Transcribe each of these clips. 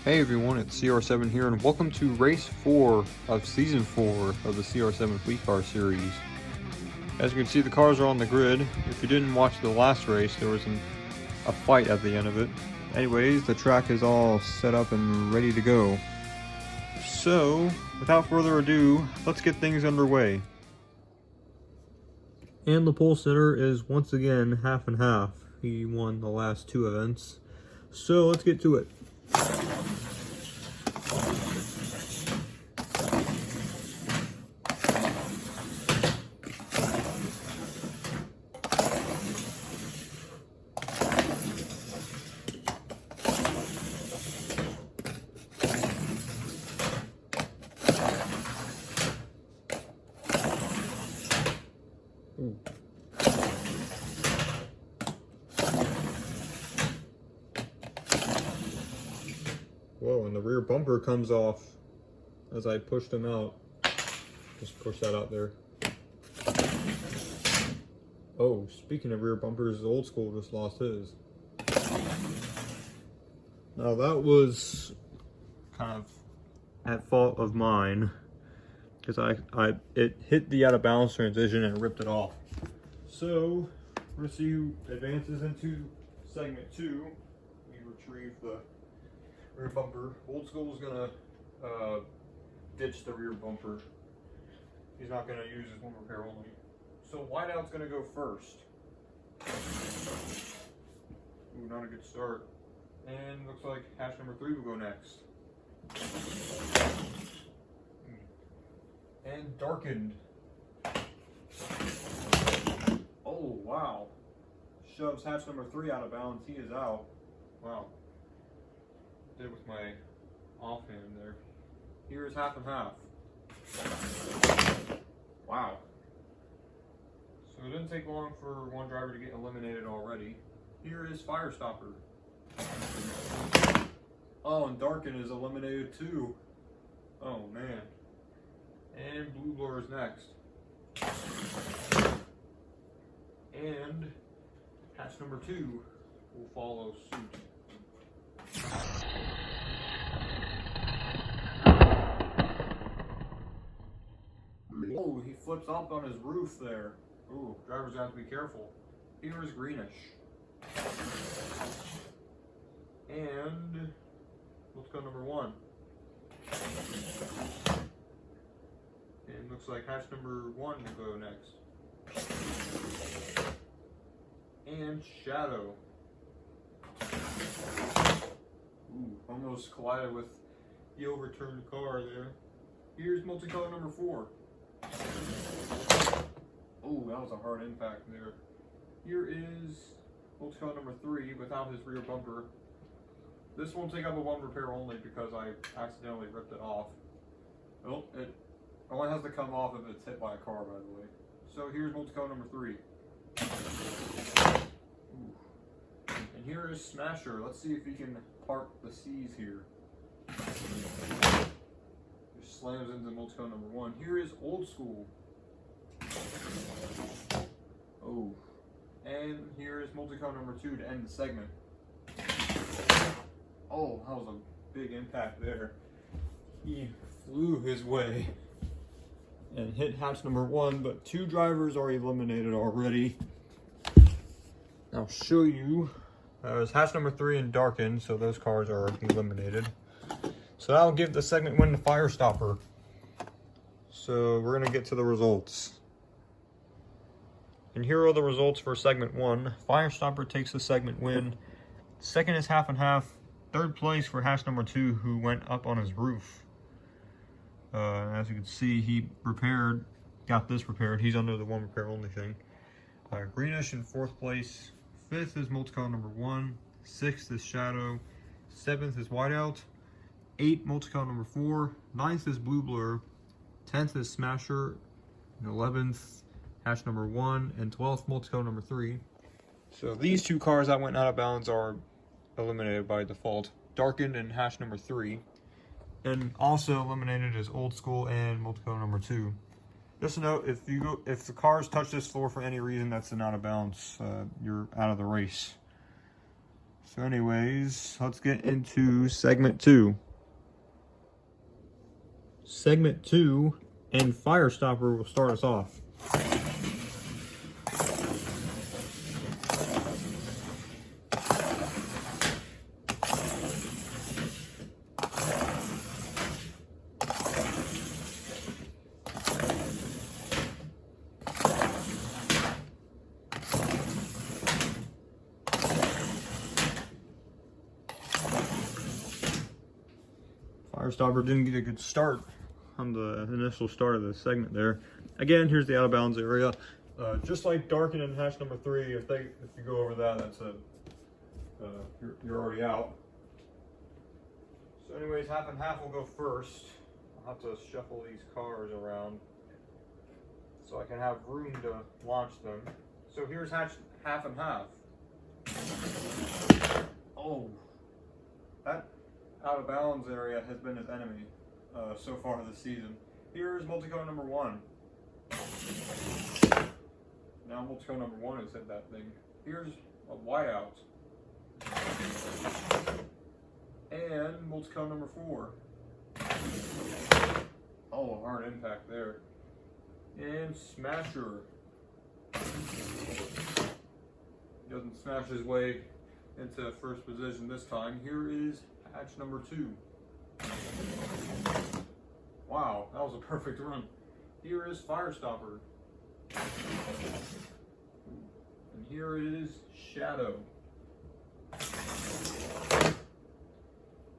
Hey everyone, it's CR7 here, and welcome to Race 4 of Season 4 of the CR7 Fleet Car Series. As you can see, the cars are on the grid. If you didn't watch the last race, there was a fight at the end of it. Anyways, the track is all set up and ready to go. So, without further ado, let's get things underway. And the pole sitter is once again half and half. He won the last two events. So, let's get to it. Whoa, and the rear bumper comes off as I pushed him out. Just push that out there. Oh, speaking of rear bumpers, Old School just lost his. Now that was kind of at fault of mine, because it hit the out of balance transition and ripped it off. So we're gonna see who advances into segment 2. We retrieve the rear bumper. Old School is gonna ditch the rear bumper. He's not gonna use his one repair only. So Whiteout's gonna go first. Ooh, not a good start. And looks like hatch number 3 will go next. And Darkened. Oh, wow. Shoves hatch number 3 out of bounds. He is out. Wow. Did it with my offhand there. Here is half and half. Wow. So it didn't take long for one driver to get eliminated already. Here is Firestopper. Oh, and Darken is eliminated too. Oh man. And Blue Blur is next. And hatch number 2 will follow suit. Oh, he flips up on his roof there. Ooh, drivers have to be careful. Here is Greenish. And let's go number 1. And looks like hatch number 1 will go next. And Shadow. Ooh, almost collided with the overturned car there. Here's multicolor number 4. Oh, that was a hard impact there. Here is multicolor number 3 without his rear bumper. This won't take up a one repair only because I accidentally ripped it off. Well, it only has to come off if it's hit by a car, by the way. So here's multicolor number 3. Ooh. And here is Smasher. Let's see if he can part the C's here. Just slams into multicolor number 1. Here is Old School. Oh. And here is multicolor number 2 to end the segment. Oh, that was a big impact there. He flew his way and hit hatch number 1, but 2 drivers are eliminated already. I'll show you. There's hatch number 3 and Darkened, so those cars are eliminated. So that'll give the segment win to Firestopper. So we're gonna get to the results. And here are the results for segment 1. Firestopper takes the segment win. Second is half and half. Third place for hatch number 2, who went up on his roof. As you can see, he got this repaired. He's under the one repair only thing. Greenish in 4th place. 5th is multicolor number 1. 6th is Shadow. 7th is Whiteout. 8th, multicolor number 4. 9th is Blue Blur. 10th is Smasher. And 11th, hatch number 1. And 12th, multicolor number 3. So these 2 cars that went out of bounds are eliminated by default. Darkened and hatch number 3. And also eliminated is Old School and multicolor number 2. Just a note, if the cars touch this floor for any reason that's an out of bounds, you're out of the race. So anyways, let's get into segment 2. Segment 2 and Firestopper will start us off. Firestopper didn't get a good start on the initial start of the segment there. Again, here's the out of bounds area. Just like Darken and hatch number 3, if you go over that, that's you're already out. So anyways, half and half will go first. I'll have to shuffle these cars around so I can have room to launch them. So here's hatch half and half. Oh, that out of bounds area has been his enemy so far this season. Here's multicone number 1. Now multicone number 1 has hit that thing. Here's a whiteout. And multicone number 4. Oh, a hard impact there. And smasher. He doesn't smash his way into first position this time. Here is hatch number 2. Wow, that was a perfect run. Here is Firestopper. And here is Shadow.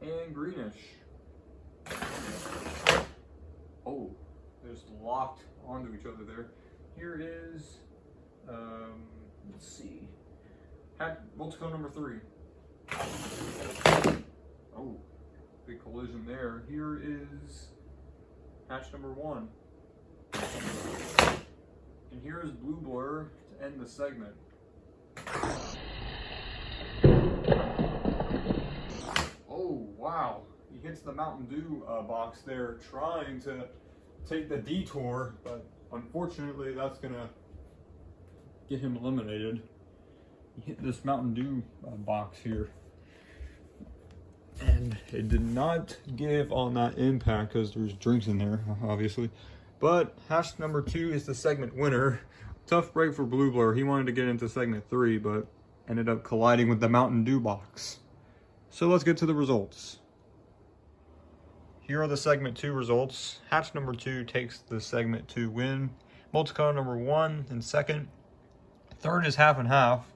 And Greenish. Oh, they're just locked onto each other there. Here is, let's see, multicone number 3. Oh, big collision there. Here is hatch number 1. And here is Blue Blur to end the segment. Oh, wow. He hits the Mountain Dew box there trying to take the detour, but unfortunately that's going to get him eliminated. He hit this Mountain Dew box here. And it did not give on that impact because there's drinks in there, obviously. But hatch number 2 is the segment winner. Tough break for Blue Blur. He wanted to get into segment 3, but ended up colliding with the Mountain Dew box. So let's get to the results. Here are the segment 2 results. Hatch number 2 takes the segment 2 win. Multicone number 1 in second. Third is half and half.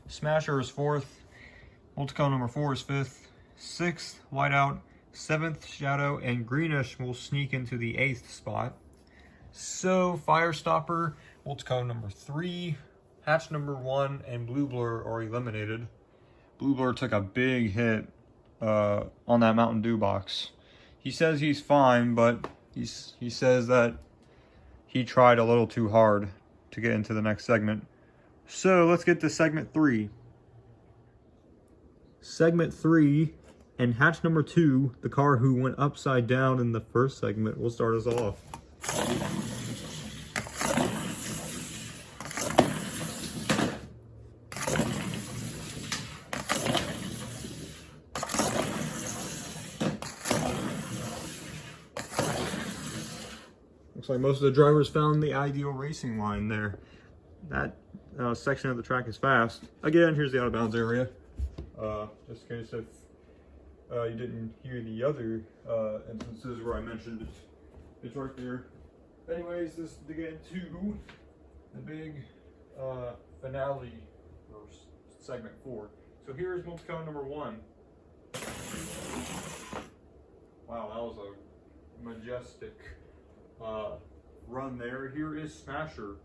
Smasher is 4th. Multicone number 4 is 5th. 6th, whiteout. 7th, shadow. And Greenish will sneak into the 8th spot. So, Firestopper, multicone number 3, hatch number 1, and Blue Blur are eliminated. Blue Blur took a big hit on that Mountain Dew box. He says he's fine, but he says that he tried a little too hard to get into the next segment. So, let's get to segment 3. Segment 3, and hatch number 2, the car who went upside down in the first segment, will start us off. Looks like most of the drivers found the ideal racing line there. That section of the track is fast. Again, here's the out of bounds area. Just in case if you didn't hear the other instances where I mentioned it. It's right there. Anyways, this is to get into the big finale for segment 4. So here's multicone number 1. Wow, that was a majestic run there. Here is Smasher.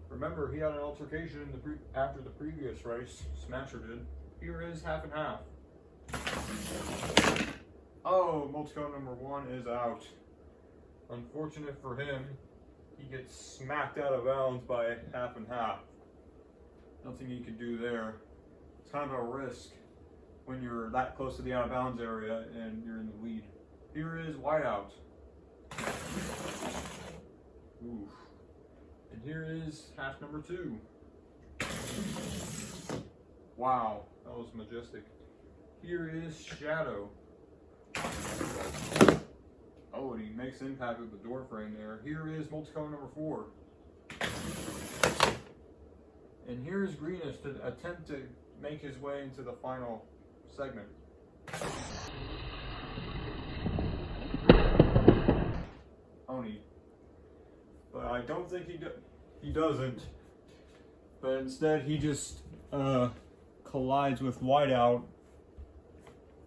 Remember, he had an altercation after the previous race. Smasher did. Here is half and half. Oh, multicone number 1 is out. Unfortunate for him, he gets smacked out of bounds by half and half. Nothing he could do there. It's kind of a risk when you're that close to the out of bounds area and you're in the lead. Here is whiteout. Oof. And here is hatch number 2. Wow, that was majestic. Here is Shadow. Oh, and he makes impact with the door frame there. Here is multicolor number 4. And here's Greenish to attempt to make his way into the final segment. Oni. But I don't think he doesn't. But instead he just collides with Whiteout.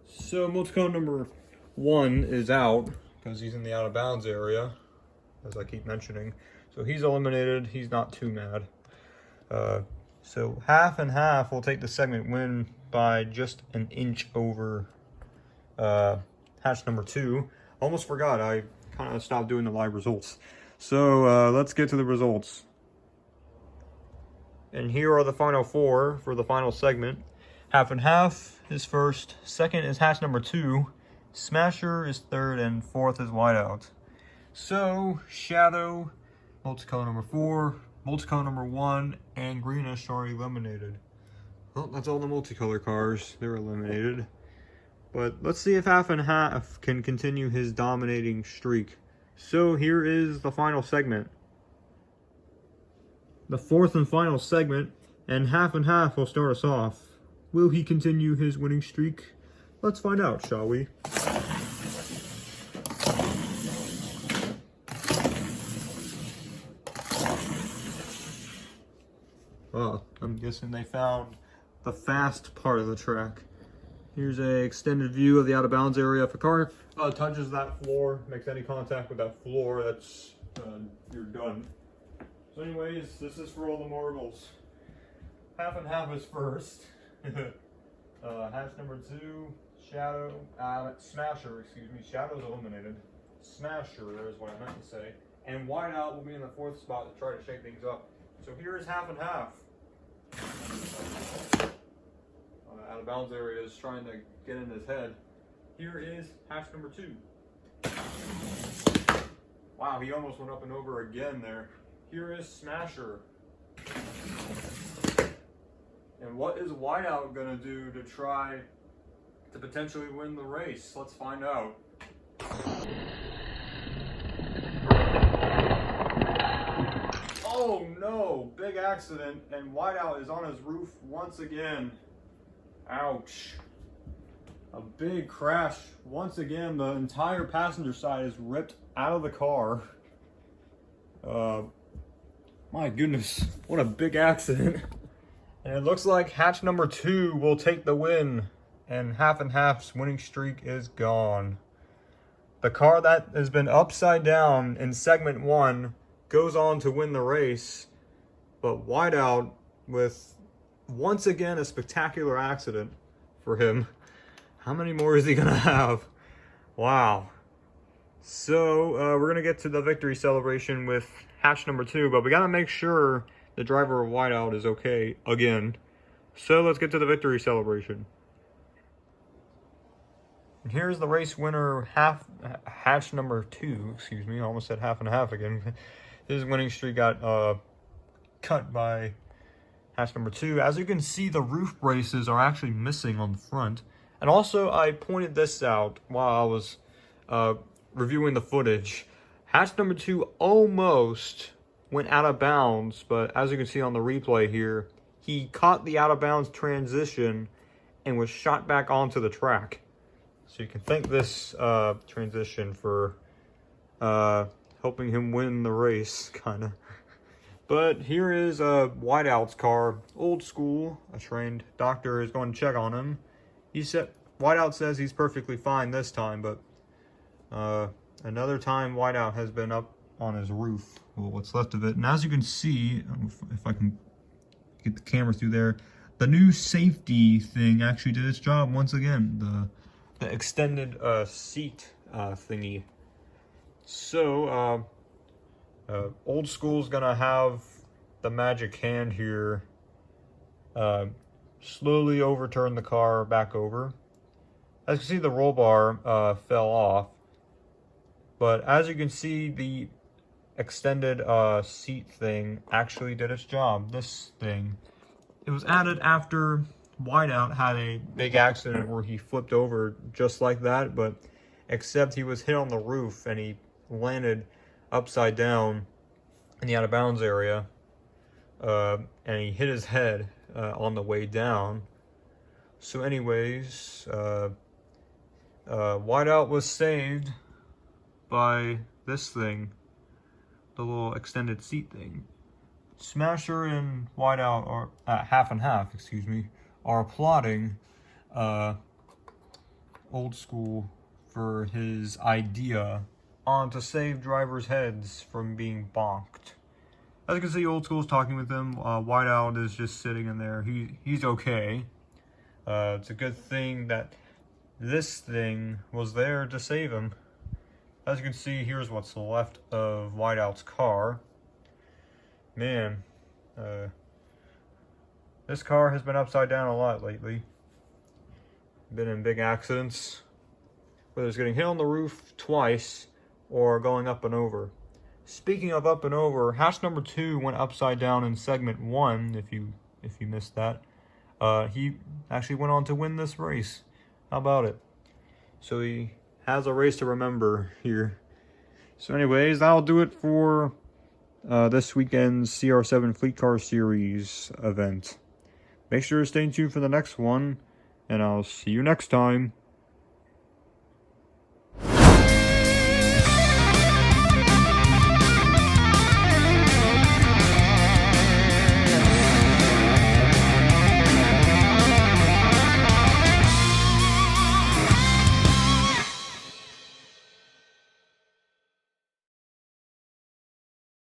So multicolor number 1 is out because he's in the out of bounds area, as I keep mentioning. So he's eliminated. He's not too mad. So half and half will take the segment win by just an inch over hatch number 2. Almost forgot, I kind of stopped doing the live results. So let's get to the results. And here are the final 4 for the final segment. Half and half is first, second is hatch number 2, Smasher is third, and fourth is Whiteout. So Shadow, multicolor number 4, multicolor number 1, and Greenish are eliminated. Well, that's all the multicolor cars. They're eliminated. But let's see if half and half can continue his dominating streak. So here is the final segment. The fourth and final segment, and half will start us off. Will he continue his winning streak? Let's find out, shall we? Well, I'm guessing they found the fast part of the track. Here's an extended view of the out of bounds area. If a car touches that floor, makes any contact with that floor, that's you're done. So anyways, this is for all the marbles. Half and half is first. Hatch number 2, Shadow, Smasher, excuse me. Shadow's eliminated. Smasher is what I meant to say. And Whiteout will be in the 4th spot to try to shake things up. So here is half and half. Out of bounds area is trying to get in his head. Here is hatch number 2. Wow, he almost went up and over again there. Here is Smasher. And what is Whiteout gonna do to try to potentially win the race? Let's find out. Oh no, big accident, and Whiteout is on his roof once again. Ouch. A big crash. Once again, the entire passenger side is ripped out of the car. My goodness, what a big accident. And it looks like hatch number 2 will take the win, and half and half's winning streak is gone. The car that has been upside down in segment 1 goes on to win the race, but Whiteout with once again a spectacular accident for him. How many more is he gonna have? Wow. So we're gonna get to the victory celebration with hatch number 2, but we gotta make sure the driver of Whiteout is okay again. So let's get to the victory celebration. And here's the race winner, hatch number 2, excuse me, I almost said half and half again. His winning streak got cut by hatch number 2. As you can see, the roof braces are actually missing on the front. And also, I pointed this out while I was reviewing the footage. Hatch number 2 almost went out of bounds, but as you can see on the replay here, he caught the out of bounds transition and was shot back onto the track. So you can thank this transition for helping him win the race, kind of. But here is Whiteout's car, old school. A trained doctor is going to check on him. Whiteout says he's perfectly fine this time, but another time Whiteout has been up on his roof, well, what's left of it. And as you can see, if I can get the camera through there, the new safety thing actually did its job once again. The extended seat thingy. So old school's gonna have the magic hand here slowly overturn the car back over. As you can see, the roll bar fell off, but as you can see, the extended seat thing actually did its job. This thing, it was added after Whiteout had a big accident where he flipped over just like that, but except he was hit on the roof and he landed upside down in the out of bounds area, and he hit his head on the way down. So anyways, Whiteout was saved by this thing, the little extended seat thing. Smasher and Whiteout are half and half, excuse me, are applauding Old School for his idea on to save drivers' heads from being bonked. As you can see, Old School's talking with him. Whiteout is just sitting in there. He's okay. It's a good thing that this thing was there to save him. As you can see, here's what's left of Whiteout's car. Man, this car has been upside down a lot lately. Been in big accidents, whether it's getting hit on the roof twice or going up and over. Speaking of up and over, hatch number 2 went upside down in segment 1, if you missed that. He actually went on to win this race. How about it? So he has a race to remember here. So anyways, that'll do it for this weekend's CR7 Fleet Car Series event. Make sure to stay tuned for the next one, and I'll see you next time.